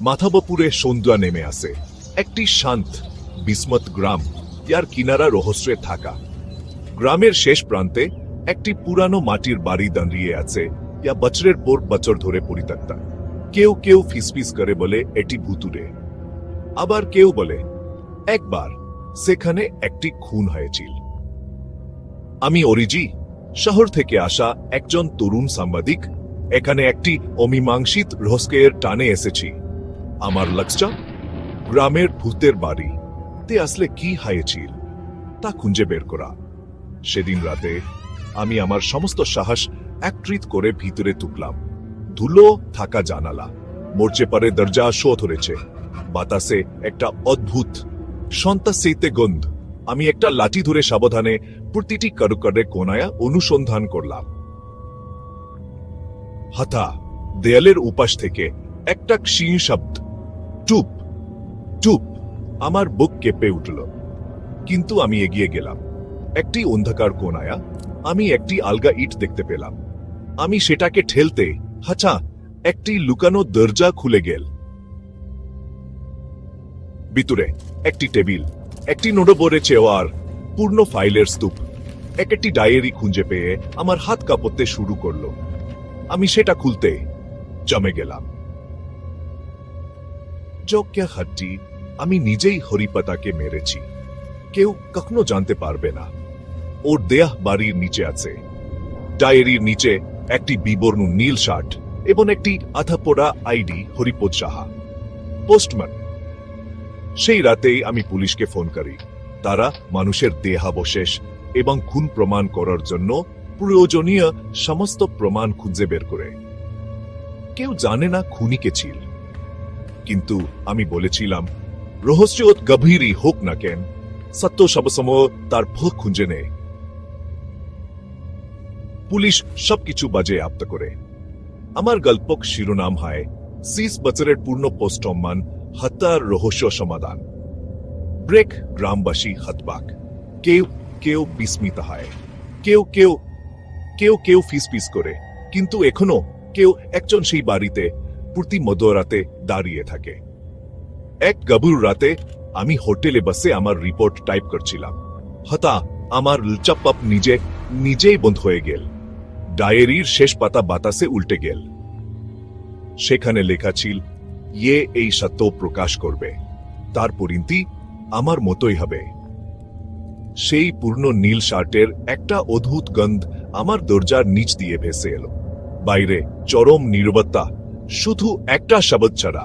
মাথাবপুরে সন্ধ্যা নেমে আসে। একটি শান্ত বিস্মত গ্রাম, ইয়ার কিনারা রহস্যে থাকা। গ্রামের শেষ প্রান্তে একটি পুরানো মাটির বাড়ি দাঁড়িয়ে আছে, ইয়া বছরের পর বছর ধরে পরিত্যক্ত। কেউ কেউ ফিসফিস করে বলে এটি ভুতুড়ে, আবার কেউ বলে একবার সেখানে একটি খুন হয়েছিল। আমি অরিজি, শহর থেকে আসা একজন তরুণ সাংবাদিক। এখানে একটি অমীমাংসিত রহস্যের টানে এসেছি। আমার লক্ষ্য গ্রামের ভূতের বাড়ি তে আসলে কি হয়েছিল তা খুঁজে বের করা। সেদিন রাতে আমি আমার সমস্ত সাহস একত্রিত করে ভিতরে ঢুকলাম। ধুলো থাকা জানালা, মরচে পারে দরজা শো ধরেছে, বাতাসে একটা অদ্ভুত সন্তাসেতে গন্ধ। আমি একটা লাঠি ধরে সাবধানে প্রতিটি কারুকার্যের কোনায় অনুসন্ধান করলাম। হাতা দেয়ালের উপাস থেকে একটা ক্ষীণ শব্দ, চুপ চুপ। আমার বুক কেঁপে উঠল, কিন্তু আমি এগিয়ে গেলাম। একটি অন্ধকার কোনায় আমি একটি আলগা ইট দেখতে পেলাম। আমি সেটাকে ঠেলতে হাঁচা একটি লুকানো দরজা খুলে গেল। ভিতরে একটি টেবিল, একটি নোটবুকে চেওয়ার, পূর্ণ ফাইলের স্তূপ। একটি ডায়েরি খুঁজে পেয়ে আমার হাত কাঁপতে শুরু করলো। আমি সেটা খুলতে জমে গেলাম। জোক্যা হাট্টি, আমি নিজেই হরিপাতাকে মেরেছি। কেউ কখনো জানতে পারবে না। ওর দেহ বাড়ির নিচে আছে। ডায়েরির নিচে একটি বিবর্ণ নীল শার্ট এবং একটি আধাপোড়া আইডি, হরিপদ সাহা, পোস্টম্যান। সেই রাতেই আমি পুলিশকে ফোন করি। তারা মানুষের দেহাবশেষ এবং খুন প্রমাণ করার জন্য প্রয়োজনীয় সমস্ত প্রমাণ খুঁজে বের করে। কেউ জানে না খুনি কে ছিল, কিন্তু আমি বলেছিলাম রহস্য গভীরই হোক না কেন, সত্য সবসময় তার ফল খুঁজে নেয়। পুলিশ সবকিছু বাজেয়াপ্ত করে। আমার গল্পক শিরোনাম হয় 30 বছরের পূর্ণ পোস্টম্যান হত্যার রহস্য সমাধান। ব্রেক গ্রামবাসী হতবাক। কেউ কেউ বিস্মিত হয়, কেউ কেউ কেউ কেউ ফিসফিস করে, কিন্তু এখনো কেউ একজন সেই বাড়িতে প্রতি মধ্যরাতে দাঁড়িয়ে থাকে। এক গভীর রাতে আমি হোটেলে বসে আমার রিপোর্ট টাইপ করছিলাম। হঠাৎ আমার ল্যাপটপ নিজেই বন্ধ হয়ে গেল। ডায়েরির শেষ পাতা বাতাসে উল্টে গেল। সেখানে লেখা ছিল, ইয়ে এই সত্য প্রকাশ করবে, তার পরিণতি আমার মতোই হবে। সেই পূর্ণ নীল শার্টের একটা অদ্ভুত গন্ধ আমার দরজার নিচ দিয়ে ভেসে এলো। বাইরে চরম নীরবতা, শুধু একটা শব্দ ছাড়া।